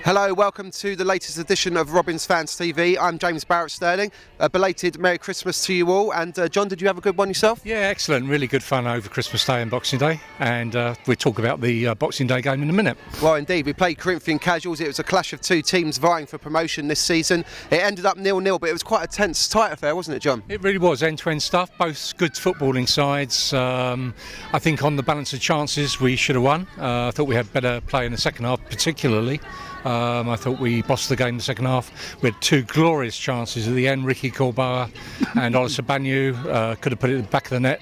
Hello, welcome to the latest edition of Robins Fans TV. I'm James Barrett-Sterling. A belated Merry Christmas to you all. And John, did you have a good one yourself? Yeah, excellent. Really good fun over Christmas Day and Boxing Day. And we'll talk about the Boxing Day game in a minute. Well, indeed. We played Corinthian Casuals. It was a clash of two teams vying for promotion this season. It ended up 0-0, but it was quite a tense, tight affair, wasn't it, John? It really was. End-to-end stuff. Both good footballing sides. I think on the balance of chances, we should have won. I thought we had better play in the second half, particularly. I thought we bossed the game in the second half. We had two glorious chances at the end. Korboa and Sogbanmu could have put it in the back of the net.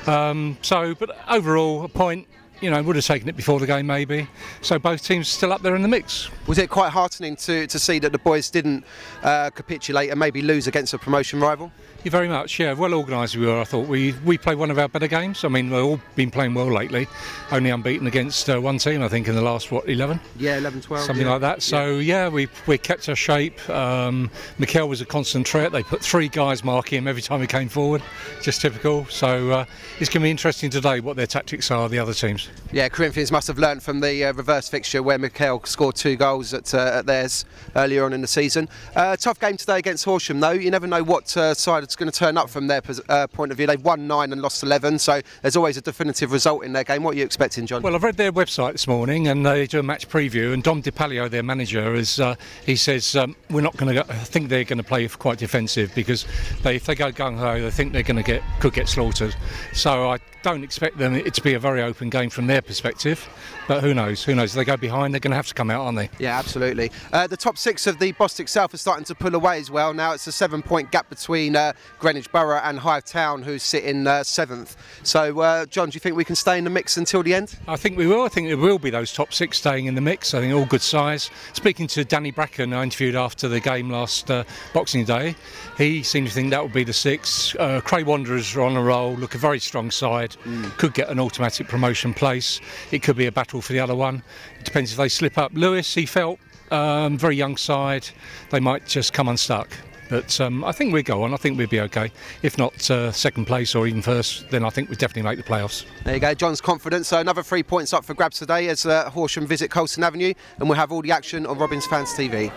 But overall, a point. You know, would have taken it before the game maybe. So both teams still up there in the mix. Was it quite heartening to see that the boys didn't capitulate and maybe lose against a promotion rival? Yeah, very much, yeah. Well organised we were, I thought. We played one of our better games. I mean, we've all been playing well lately. Only unbeaten against one team, I think, in the last, 11? Yeah, 11, 12. Something like that. So, yeah, we kept our shape. Mekhail was a constant threat. They put three guys marking him every time he came forward. Just typical. So, it's going to be interesting today what their tactics are, the other teams. Yeah, Corinthians must have learned from the reverse fixture where Mekhail scored 2 goals at theirs earlier on in the season. Tough game today against Horsham, though. You never know what side it's going to turn up from their point of view. They've won 9 and lost 11, so there's always a definitive result in their game. What are you expecting, John? Well, I've read their website this morning and they do a match preview, and Dom Di Palio, their manager, he says we're not going to. I think they're going to play quite defensive because if they go gung-ho, they think they're going to could get slaughtered. So I don't expect it to be a very open game from their perspective, but who knows? Who knows? If they go behind, they're going to have to come out, aren't they? Yeah, absolutely. The top 6 of the Bostik South are starting to pull away as well. Now it's a 7-point gap between Greenwich Borough and Hyde Town, who sit in 7th. So, John, do you think we can stay in the mix until the end? I think we will. I think it will be those top 6 staying in the mix. I think all good size. Speaking to Danny Bracken, I interviewed after the game last Boxing Day, he seemed to think that would be the 6. Cray Wanderers are on a roll, look a very strong side. Could get an automatic promotion place. It could be a battle for the other one. It depends if they slip up. Lewis, he felt very young side. They might just come unstuck. But I think we'll go on. I think we'll be okay. If not second place or even first, then I think we'll definitely make the playoffs. There you go, John's confident. So another 3 points up for grabs today as Horsham visit Colston Avenue, and we'll have all the action on Robins Fans TV.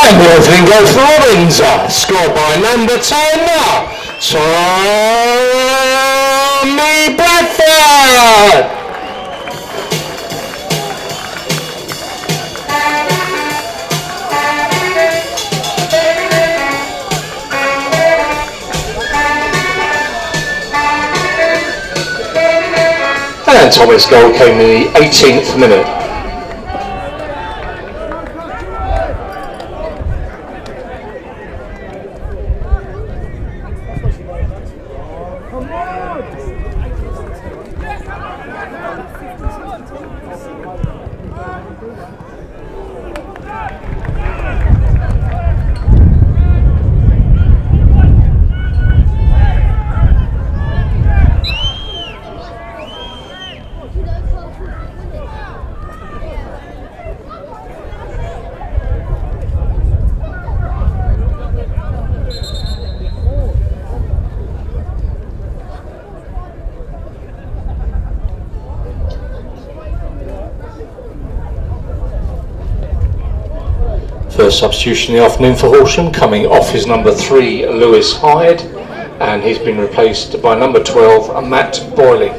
And the opening goal for Robins, scored by number 10, Tommy Bradford. And Tommy's goal came in the 18th minute. First substitution in the afternoon for Horsham, coming off his number 3, Lewis Hyde, and he's been replaced by number 12, Matt Boyley.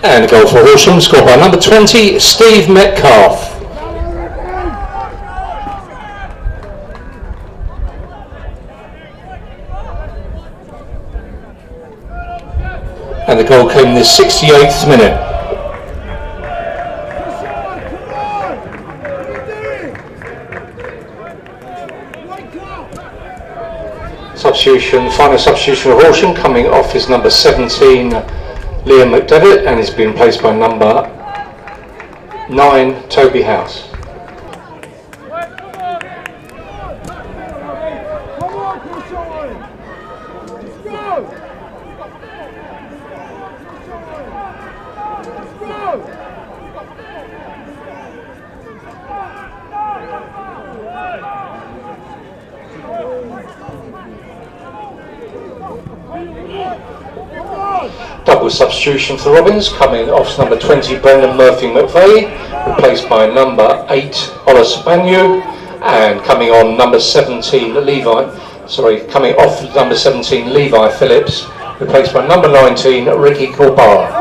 And a goal for Horsham, scored by number 20, Steve Metcalf. and the goal came in the 68th minute. Substitution, final substitution for Horsham, coming off is number 17, Liam MacDevitt, and he's been placed by number 9, Toby House. Double substitution for Robins, coming off number 20 Brendan Murphy-McVey, replaced by number 8 Sogbanmu, and coming on number 17 coming off number 17 Levi Phillips, replaced by number 19 Ricky Korboa.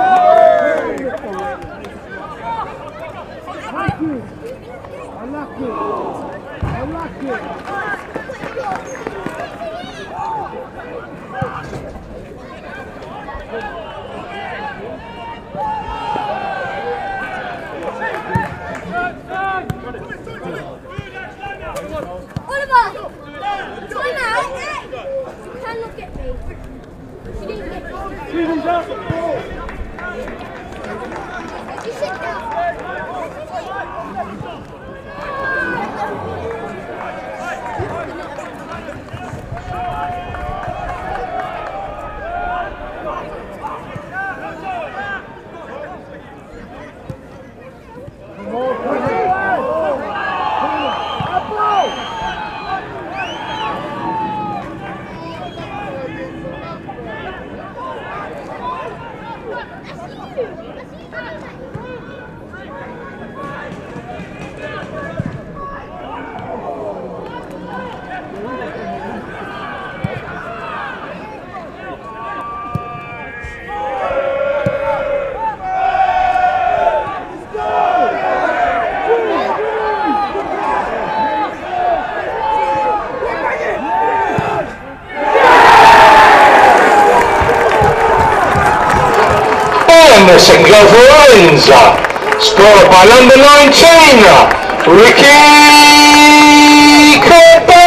The second goal for Rollins, scored by number 19, Ricky Korboa.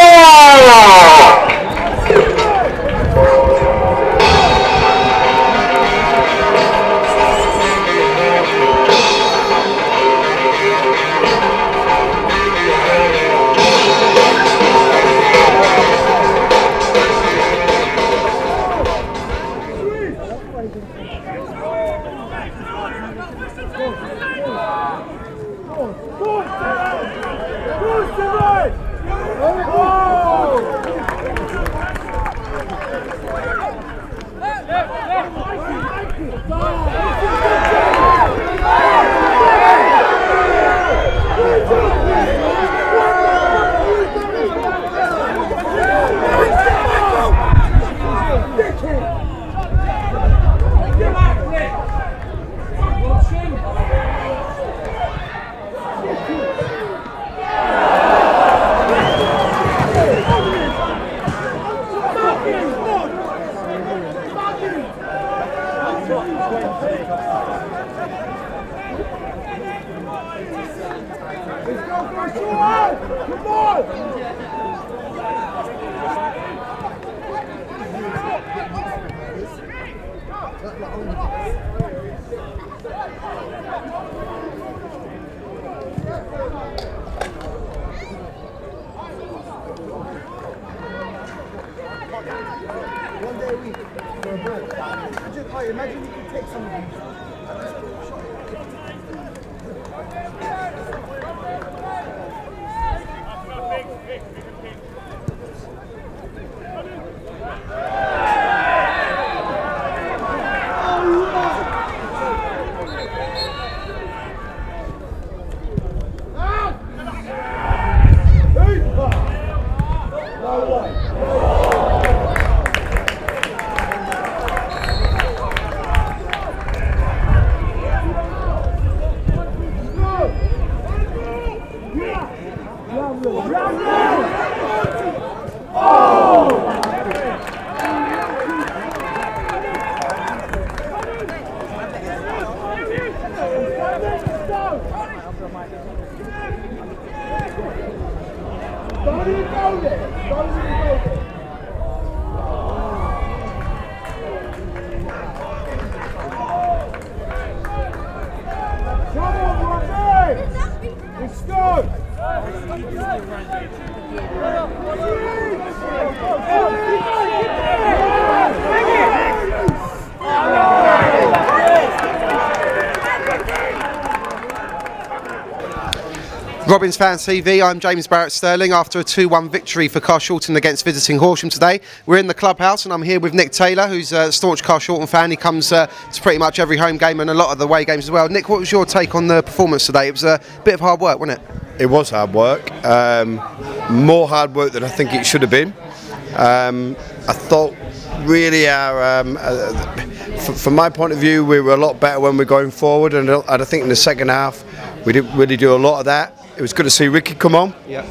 Imagine you could take some of these. Round Robins Fan TV, I'm James Barrett-Sterling. After a 2-1 victory for Carshalton against visiting Horsham today, we're in the clubhouse and I'm here with Nick Taylor, who's a staunch Carshalton fan. He comes to pretty much every home game and a lot of the away games as well. Nick, what was your take on the performance today? It was a bit of hard work, wasn't it? It was hard work, more hard work than I think it should have been. I thought really from my point of view, we were a lot better when we're going forward, and I think in the second half we didn't really do a lot of that. It was good to see Ricky come on. Yeah.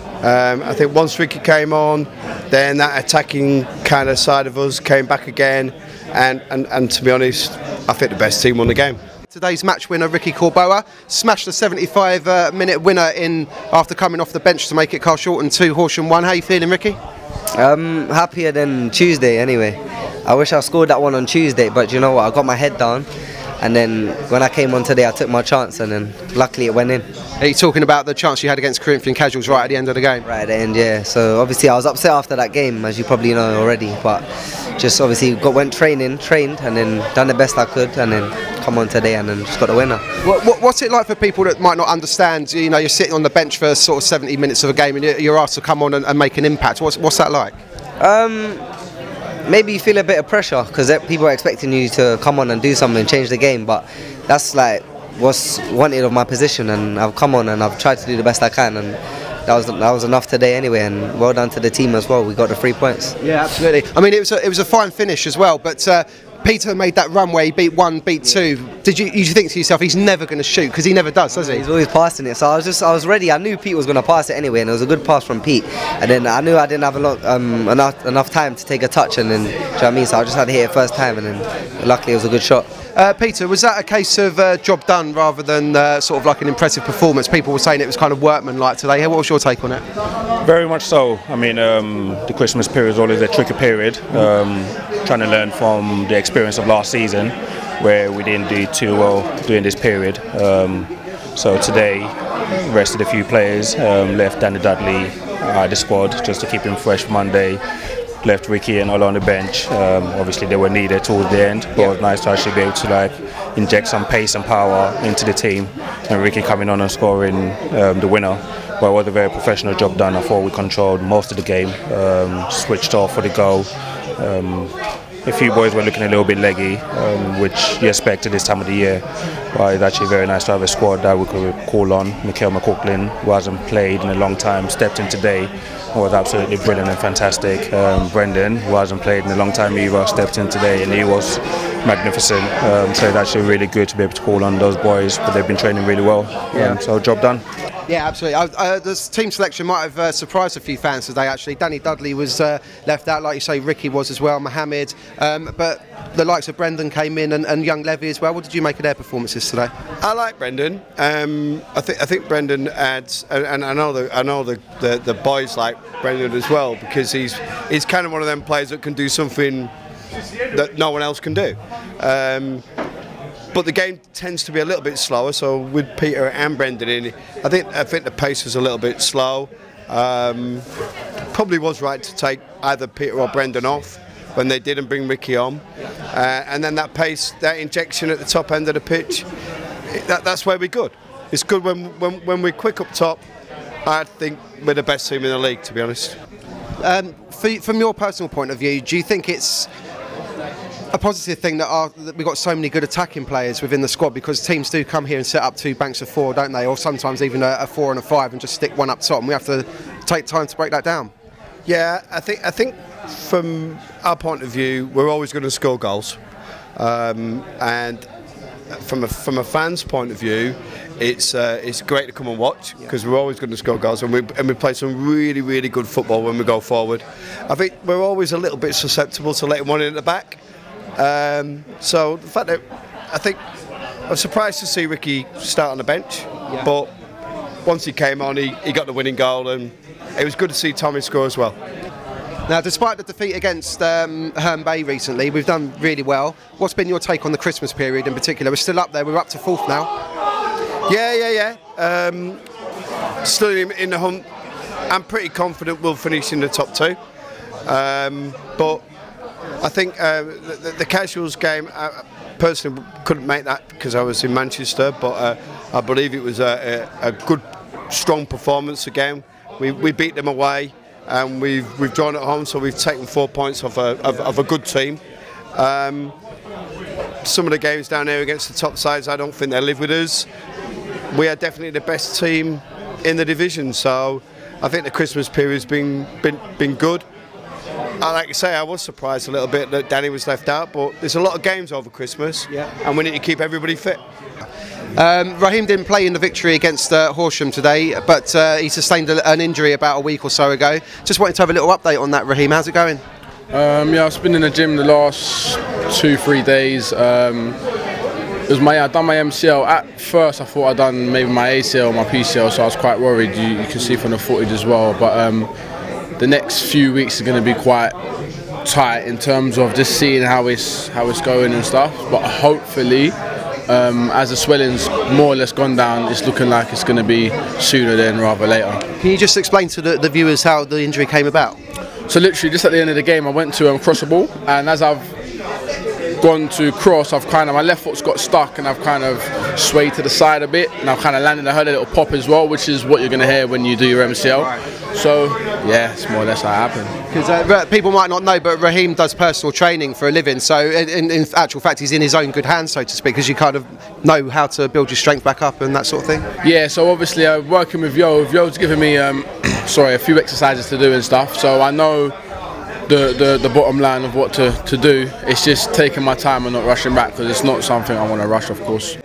I think once Ricky came on, then that attacking kind of side of us came back again, and to be honest, I think the best team won the game. Today's match winner, Ricky Korboa, smashed the 75-minute winner in after coming off the bench to make it Carshalton 2, Horsham 1. How are you feeling, Ricky? Happier than Tuesday anyway. I wish I scored that one on Tuesday, but you know what, I got my head down, and then when I came on today I took my chance, and then luckily it went in. Are you talking about the chance you had against Corinthian Casuals right at the end of the game? Right at the end, yeah. So obviously I was upset after that game, as you probably know already, but just obviously went trained, and then done the best I could, and then come on today and then just got the winner. What's it like for people that might not understand? You know, you're sitting on the bench for sort of 70 minutes of a game and you're asked to come on and make an impact. What's that like? Maybe you feel a bit of pressure because people are expecting you to come on and do something, change the game, but that's like what's wanted of my position, and I've come on and I've tried to do the best I can, and that was enough today anyway, and well done to the team as well. We got the 3 points. Yeah, absolutely. I mean, it was a fine finish as well, but Peter made that run where he beat 1, beat 2. Did you think to yourself, he's never going to shoot, because he never does he? He's always passing it. So I was ready. I knew Pete was going to pass it anyway, and it was a good pass from Pete. And then I knew I didn't have enough time to take a touch, and then do you know what I mean? So I just had to hit it first time, and then luckily it was a good shot. Peter, was that a case of job done rather than sort of like an impressive performance? People were saying it was kind of workmanlike today. What was your take on it? Very much so. I mean, the Christmas period is always a tricky period. Trying to learn from the experience of last season, where we didn't do too well during this period. So today, rested a few players, left Daly out of the squad just to keep him fresh for Monday. Left Ricky and all on the bench. Obviously they were needed towards the end, but it was nice to actually be able to inject some pace and power into the team, and Ricky coming on and scoring the winner. But it was a very professional job done. I thought we controlled most of the game, switched off for the goal. A few boys were looking a little bit leggy, which you expect at this time of the year. But it's actually very nice to have a squad that we could call on. Mekhail McLaughlin, who hasn't played in a long time, stepped in today, was absolutely brilliant and fantastic. Brendan, who hasn't played in a long time either, stepped in today and he was magnificent. So it's actually really good to be able to call on those boys, but they've been training really well. So job done. Yeah, absolutely. The team selection might have surprised a few fans today, actually. Daly was left out, like you say, Ricky was as well, Mohammed, but the likes of Brendan came in and young Levi as well. What did you make of their performances today? I like Brendan. I think Brendan adds, and I know the boys like Brendan as well, because he's kind of one of them players that can do something that no one else can do. But the game tends to be a little bit slower, so with Peter and Brendan in, I think the pace was a little bit slow. Probably was right to take either Peter or Brendan off when they didn't bring Ricky on. And then that pace, that injection at the top end of the pitch, that's where we're good. It's good when we're quick up top. I think we're the best team in the league, to be honest. From your personal point of view, do you think it's a positive thing that we've got so many good attacking players within the squad, because teams do come here and set up 2 banks of 4, don't they, or sometimes even a 4 and a 5 and just stick one up top, and we have to take time to break that down? Yeah, I think from our point of view, we're always going to score goals, and from a fan's point of view, it's great to come and watch, because we're always going to score goals, and we play some really good football when we go forward. I think we're always a little bit susceptible to letting one in at the back. So the fact that I was surprised to see Ricky start on the bench, but once he came on, he got the winning goal, and it was good to see Tommy score as well. Now, despite the defeat against Herne Bay recently, we've done really well. What's been your take on the Christmas period in particular? We're still up there. We're up to 4th now. Yeah. Still in the hunt. I'm pretty confident we'll finish in the top 2. But I think the Casuals game, I personally couldn't make that because I was in Manchester, but I believe it was a good strong performance again. We beat them away, and we've drawn at home, so we've taken 4 points off a good team. Some of the games down here against the top sides, I don't think they live with us. We are definitely the best team in the division, so I think the Christmas period's been good. Like I say, I was surprised a little bit that Danny was left out, but there's a lot of games over Christmas, and we need to keep everybody fit. Raheem didn't play in the victory against Horsham today, but he sustained an injury about a week or so ago. Just wanted to have a little update on that, Raheem. How's it going? Yeah, I've been in the gym the last 2-3 days. I'd done my MCL. At first I thought I'd done maybe my ACL or my PCL, so I was quite worried. You can see from the footage as well. But the next few weeks are going to be quite tight in terms of just seeing how it's going and stuff. But hopefully, as the swelling's more or less gone down, it's looking like it's going to be sooner than rather later. Can you just explain to the viewers how the injury came about? So literally, just at the end of the game, I went to cross the ball, and as I've gone to cross, my left foot's got stuck, and I've kind of swayed to the side a bit, and I've kind of landed. I heard a little pop as well, which is what you're going to hear when you do your MCL. So yeah, it's more or less how it happened. Because people might not know, but Raheem does personal training for a living, so in actual fact he's in his own good hands, so to speak, because you kind of know how to build your strength back up and that sort of thing. Yeah, so obviously I'm working with Yo's giving me a few exercises to do and stuff, so I know the bottom line of what to do. It's just taking my time and not rushing back, because it's not something I want to rush, of course.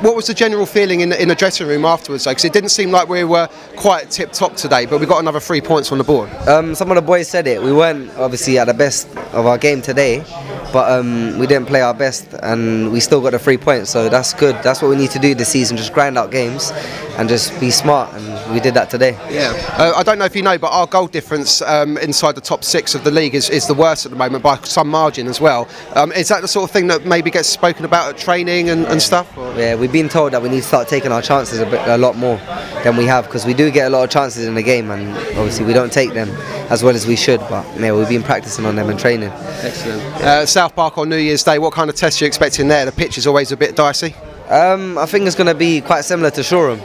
What was the general feeling in the dressing room afterwards, though? Because it didn't seem like we were quite tip-top today, but we got another 3 points on the board. Some of the boys said it. We weren't obviously at the best of our game today, but we didn't play our best, and we still got the 3 points, so that's good. That's what we need to do this season, just grind out games and just be smart, and we did that today. Yeah. I don't know if you know, but our goal difference inside the top 6 of the league is the worst at the moment by some margin as well. Is that the sort of thing that maybe gets spoken about at training and stuff? Or? Yeah, we've been told that we need to start taking our chances a lot more than we have, because we do get a lot of chances in the game, and obviously we don't take them as well as we should, but yeah, we've been practicing on them and training. Excellent. South Park on New Year's Day, what kind of test are you expecting there? The pitch is always a bit dicey. I think it's going to be quite similar to Shoreham.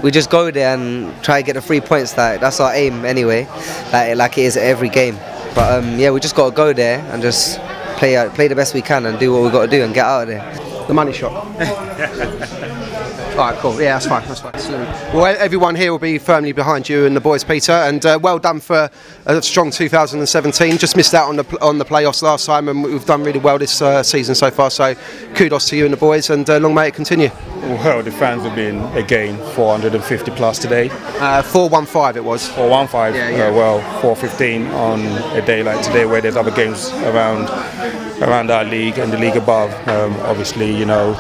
We just go there and try to get the 3 points. That's our aim anyway, like it is at every game. But yeah, we just got to go there and just play the best we can and do what we've got to do and get out of there. The money shot. Alright, cool. Yeah, that's fine. That's fine. Well, everyone here will be firmly behind you and the boys, Peter. And well done for a strong 2017. Just missed out on the playoffs last time, and we've done really well this season so far. So kudos to you and the boys, and long may it continue. Well, the fans have been again 450 plus today. 415 it was. 415. Yeah. Well, 415 on a day like today, where there's other games around our league and the league above. Obviously, you know,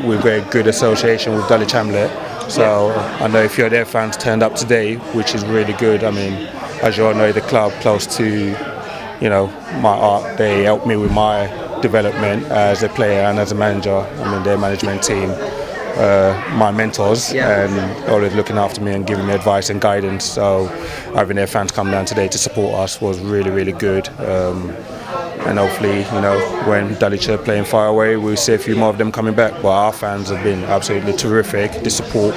we've got a good association with Daly Chamlet, so I know a few of their fans turned up today, which is really good. I mean, as you all know, the club close to, you know, my art, they helped me with my development as a player and as a manager. I mean, their management team, my mentors, and always looking after me and giving me advice and guidance. So having their fans come down today to support us was really, really good. And hopefully, you know, when Daly are playing far away, we'll see a few more of them coming back. But our fans have been absolutely terrific. The support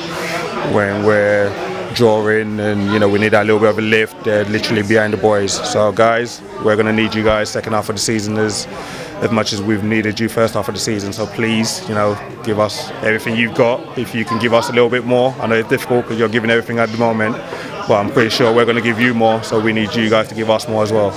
when we're drawing and, you know, we need that little bit of a lift, they're literally behind the boys. So guys, we're going to need you guys second half of the season as much as we've needed you first half of the season. So please, you know, give us everything you've got. If you can give us a little bit more. I know it's difficult because you're giving everything at the moment, but I'm pretty sure we're going to give you more. So we need you guys to give us more as well.